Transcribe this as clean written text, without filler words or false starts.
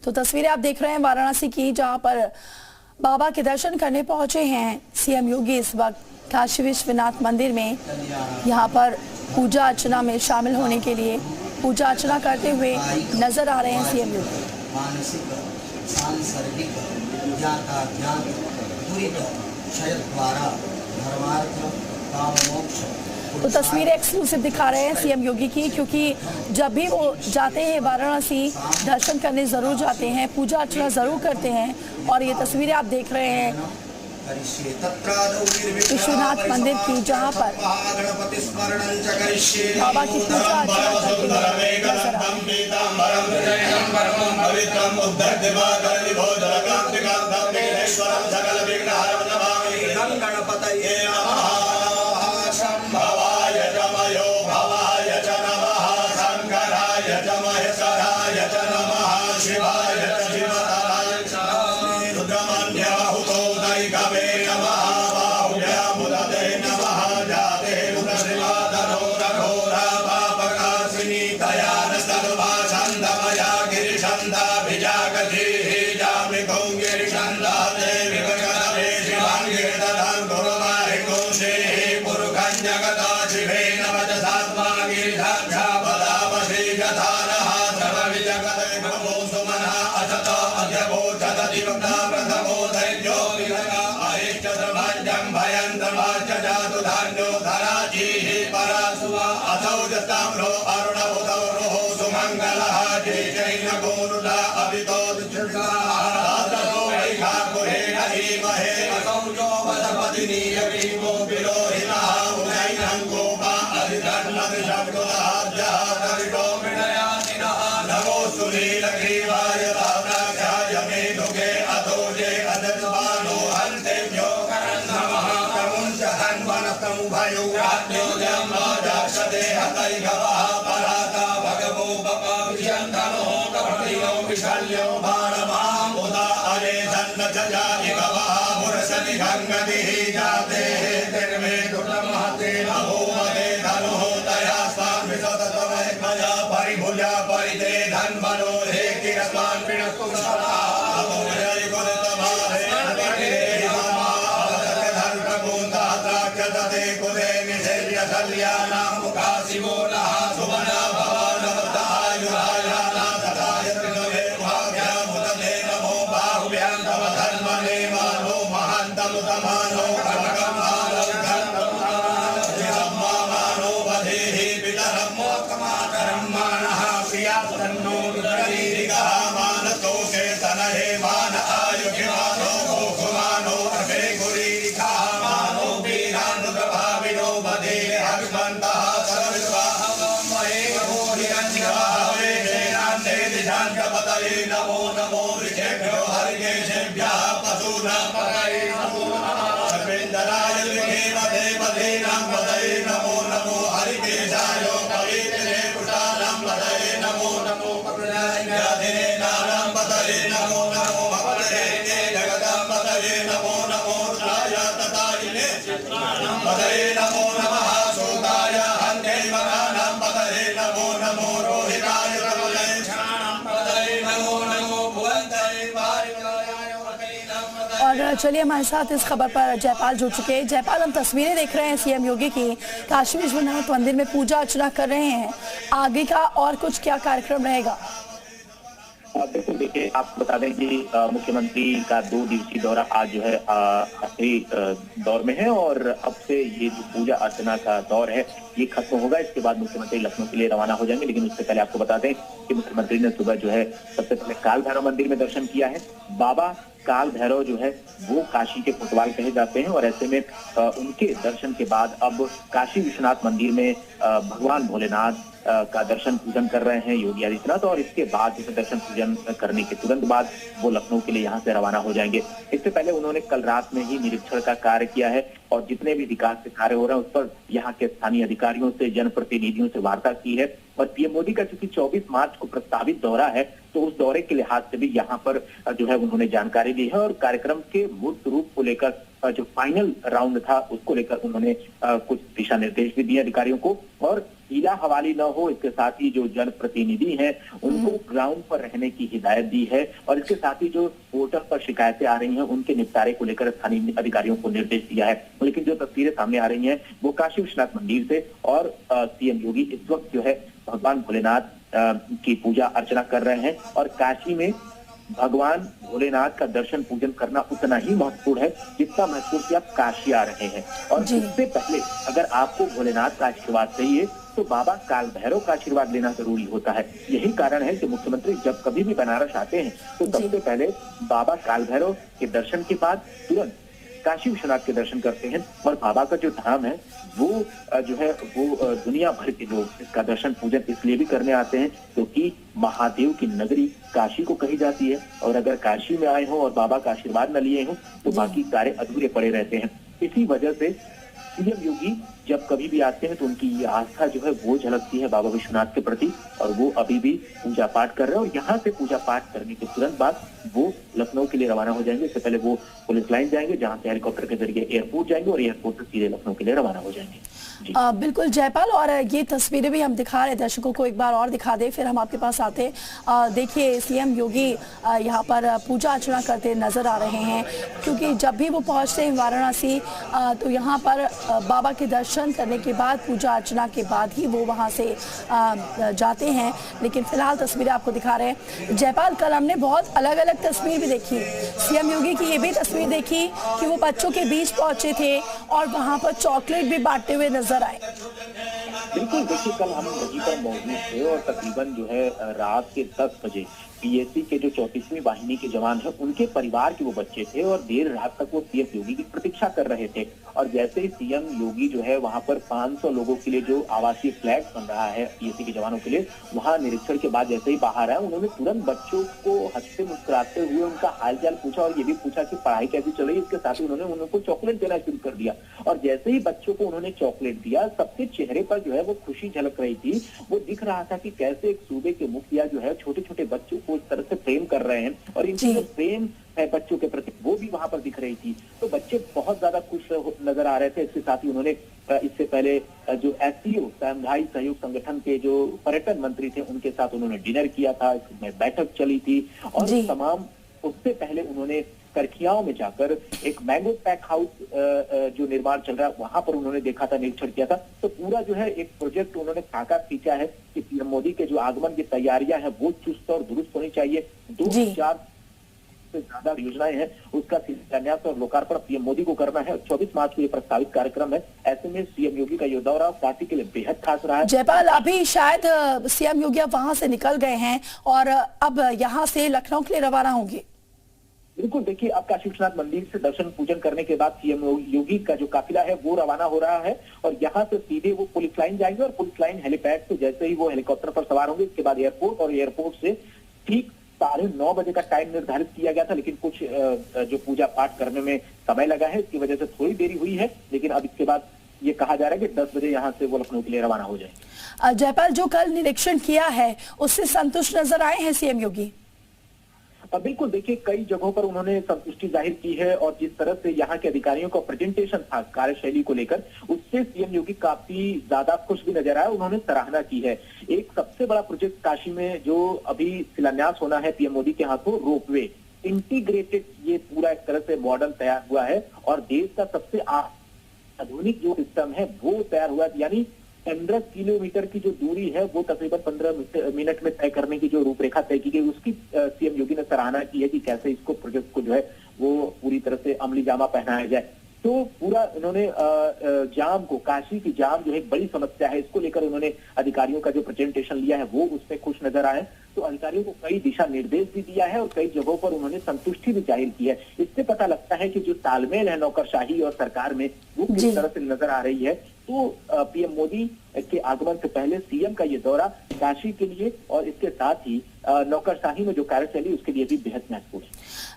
तो तस्वीरें आप देख रहे हैं वाराणसी की, जहां पर बाबा के दर्शन करने पहुंचे हैं सीएम योगी। इस वक्त काशी विश्वनाथ मंदिर में यहां पर पूजा अर्चना में शामिल होने के लिए पूजा अर्चना करते हुए नजर आ रहे हैं सीएम योगी। मानसिक सांसर्गिक क्षय द्वारा धर्मार्थ काम मोक्ष। तो तस्वीरें एक्सक्लूसिव दिखा रहे हैं सीएम योगी की, क्योंकि जब भी वो जाते हैं वाराणसी दर्शन करने जरूर जाते हैं, पूजा अर्चना जरूर करते हैं। और ये तस्वीरें आप देख रहे हैं विश्वनाथ मंदिर की, जहां पर बाबा की पूजा अर्चना करते और चलिए हमारे साथ इस खबर पर जयपाल जुड़ चुके हैं। जयपाल, हम तस्वीरें देख रहे हैं सीएम योगी की, काशी विश्वनाथ मंदिर में पूजा अर्चना कर रहे हैं। आगे का और कुछ क्या कार्यक्रम रहेगा? बिल्कुल, देखिए आपको बता दें कि मुख्यमंत्री का 2 दिवसीय दौरा आज जो है आखिरी दौर में है और अब से ये जो पूजा अर्चना का दौर है ये खत्म होगा। इसके बाद मुख्यमंत्री लखनऊ के लिए रवाना हो जाएंगे। लेकिन उससे पहले आपको बता दें कि मुख्यमंत्री ने सुबह जो है सबसे पहले काल भैरव मंदिर में दर्शन किया है। बाबा काल भैरव जो है वो काशी के फुटवाल कहे जाते हैं और ऐसे में उनके दर्शन के बाद अब काशी विश्वनाथ मंदिर में भगवान भोलेनाथ का दर्शन पूजन कर रहे हैं योगी आदित्यनाथ। और इसके बाद इसे दर्शन पूजन करने के तुरंत बाद वो लखनऊ के लिए यहाँ से रवाना हो जाएंगे। इससे पहले उन्होंने कल रात में ही निरीक्षण का कार्य किया है और जितने भी विकास के कार्य हो रहे हैं उस पर यहाँ के स्थानीय अधिकारियों से, जनप्रतिनिधियों से वार्ता की है। और पीएम मोदी का चूंकि 24 मार्च को प्रस्तावित दौरा है तो उस दौरे के लिहाज से भी यहाँ पर जो है उन्होंने जानकारी दी है और कार्यक्रम के मूर्त रूप को लेकर जो फाइनल राउंड था उसको लेकर उन्होंने कुछ दिशा निर्देश भी दिए अधिकारियों को। और हीला हवाली न हो, इसके साथ ही जो जनप्रतिनिधि हैं उनको ग्राउंड पर रहने की हिदायत दी है और इसके साथ ही जो पोर्टल पर शिकायतें आ रही हैं उनके निपटारे को लेकर स्थानीय अधिकारियों को निर्देश दिया है। लेकिन जो तस्वीरें सामने आ रही हैं वो काशी विश्वनाथ मंदिर से और सीएम योगी इस वक्त जो है भगवान भोलेनाथ की पूजा अर्चना कर रहे हैं और काशी में भगवान भोलेनाथ का दर्शन पूजन करना उतना ही महत्वपूर्ण है जितना महत्वपूर्ण कि आप काशी आ रहे हैं। और इससे पहले अगर आपको भोलेनाथ का आशीर्वाद चाहिए तो बाबा काल भैरव का आशीर्वाद लेना जरूरी होता है। यही कारण है कि मुख्यमंत्री जब कभी भी बनारस आते हैं तो सबसे पहले बाबा काल भैरव के दर्शन के बाद तुरंत काशी विश्वनाथ के दर्शन करते हैं। और बाबा का जो धाम है वो जो है वो दुनिया भर के लोग इसका दर्शन पूजन इसलिए भी करने आते हैं क्योंकि महादेव की नगरी काशी को कही जाती है और अगर काशी में आए हो और बाबा का आशीर्वाद न लिए हो तो बाकी कार्य अधूरे पड़े रहते हैं। इसी वजह से सीएम योगी जब कभी भी आते हैं तो उनकी ये आस्था जो है वो झलकती है बाबा विश्वनाथ के प्रति और वो अभी भी पूजा पाठ कर रहे हैं। और यहाँ से पूजा पाठ करने के तुरंत बाद वो लखनऊ के लिए रवाना हो जाएंगे। इससे पहले वो पुलिस लाइन जाएंगे जहाँ से हेलीकॉप्टर के जरिए एयरपोर्ट जाएंगे और एयरपोर्ट से सीधे लखनऊ के लिए रवाना हो जाएंगे। बिल्कुल जयपाल, और ये तस्वीरें भी हम दिखा रहे हैं दर्शकों को, एक बार और दिखा दे फिर हम आपके पास आते हैं। देखिए सीएम योगी यहाँ पर पूजा अर्चना करते नजर आ रहे हैं क्योंकि जब भी वो पहुँचते हैं वाराणसी तो यहाँ पर बाबा के दर्शन करने के बाद पूजा अर्चना के बाद ही वो वहाँ से जाते हैं। लेकिन फिलहाल तस्वीरें आपको दिखा रहे हैं। जयपाल, कल हमने बहुत अलग अलग तस्वीर भी देखी, सीएम योगी की ये भी तस्वीर देखी कि वो बच्चों के बीच पहुंचे थे और वहाँ पर चॉकलेट भी बांटते हुए नजर आए। बिल्कुल, देखिए कल हम वहीं पर मौजूद थे और तकरीबन जो है रात के 10 बजे पीएसी के जो 34वीं वाहिनी के जवान हैं उनके परिवार के वो बच्चे थे और देर रात तक वो सीएम योगी की प्रतीक्षा कर रहे थे। और जैसे ही सीएम योगी जो है वहां पर 500 लोगों के लिए जो आवासीय फ्लैट बन रहा है पीएसी के जवानों के लिए, वहां निरीक्षण के बाद जैसे ही बाहर आया उन्होंने तुरंत बच्चों को हंसते मुस्कुराते हुए उनका हालचाल पूछा और ये भी पूछा कि पढ़ाई कैसी चल रही है। इसके साथ ही उन्होंने उनको चॉकलेट देना शुरू कर दिया और जैसे ही बच्चों को उन्होंने चॉकलेट दिया सबके चेहरे पर जो है वो खुशी झलक रही थी। वो दिख रहा था कि कैसे एक सूबे के मुखिया जो है छोटे छोटे बच्चों को इस तरह से प्रेम कर रहे हैं और इनकी जो प्रेम है बच्चों के प्रति वो भी वहां पर दिख रही थी। तो बच्चे बहुत ज्यादा खुश नजर आ रहे थे। इसके साथ ही उन्होंने इससे पहले जो एससीओ शंघाई सहयोग संगठन के जो पर्यटन मंत्री थे उनके साथ उन्होंने डिनर किया था, इसमें बैठक चली थी और तमाम उससे पहले उन्होंने करखियाओं में जाकर एक मैंगो पैक हाउस जो निर्माण चल रहा है वहां पर उन्होंने देखा था, निरीक्षण किया था। तो पूरा जो है एक प्रोजेक्ट उन्होंने खाका खींचा है कि पीएम मोदी के जो आगमन की तैयारियां हैं वो चुस्त और दुरुस्त होनी चाहिए। 2000 से ज्यादा योजनाएं हैं उसका शिलान्यास और लोकार्पण पीएम मोदी को करना है। 24 मार्च को ये प्रस्तावित कार्यक्रम है। ऐसे में सीएम योगी का ये दौरा पार्टी के लिए बेहद खास रहा है। जयपाल, अभी शायद सीएम योगी अब वहां से निकल गए हैं और अब यहाँ से लखनऊ के लिए रवाना होंगे। बिल्कुल, देखिए अब काशी विश्वनाथ मंदिर से दर्शन पूजन करने के बाद सीएम योगी का जो काफिला है वो रवाना हो रहा है और यहाँ से सीधे वो पुलिस लाइन जाएंगे और पुलिस लाइन हेलीपैड से जैसे ही वो हेलीकॉप्टर पर सवार होंगे इसके बाद एयरपोर्ट और एयरपोर्ट से ठीक 9:30 बजे का टाइम निर्धारित किया गया था। लेकिन कुछ जो पूजा पाठ करने में समय लगा है इसकी वजह से थोड़ी देरी हुई है। लेकिन अब इसके बाद ये कहा जा रहा है कि 10 बजे यहाँ से वो लखनऊ के लिए रवाना हो जाए। जयपाल, जो कल निरीक्षण किया है उससे संतुष्ट नजर आए हैं सीएम योगी? बिल्कुल, देखिए कई जगहों पर उन्होंने संतुष्टि जाहिर की है और जिस तरह से यहाँ के अधिकारियों का प्रेजेंटेशन था कार्यशैली को लेकर उससे सीएम योगी काफी ज्यादा खुश भी नजर आया। उन्होंने सराहना की है। एक सबसे बड़ा प्रोजेक्ट काशी में जो अभी शिलान्यास होना है पीएम मोदी के हाथों, रोपवे इंटीग्रेटेड, ये पूरा एक तरह से मॉडल तैयार हुआ है और देश का सबसे आधुनिक जो सिस्टम है वो तैयार हुआ है। यानी 15 किलोमीटर की जो दूरी है वो तकरीबन 15 मिनट में तय करने की जो रूपरेखा तय की गई उसकी सीएम योगी ने सराहना की है कि कैसे इसको प्रोजेक्ट को जो है वो पूरी तरह से अमली जामा पहनाया जाए। तो पूरा उन्होंने जाम को, काशी की जाम जो है एक बड़ी समस्या है, इसको लेकर उन्होंने अधिकारियों का जो प्रेजेंटेशन लिया है वो उसमें खुश नजर आए। तो अधिकारियों को कई दिशा निर्देश भी दिया है और कई जगहों पर उन्होंने संतुष्टि भी जाहिर की है। इससे पता लगता है कि जो तालमेल है नौकरशाही और सरकार में वो किस तरह से नजर आ रही है। तो पीएम मोदी के आगमन से पहले सीएम का ये दौरा काशी के लिए और इसके साथ ही नौकरशाही में जो कार्यशैली उसके लिए भी बेहद महत्वपूर्ण है।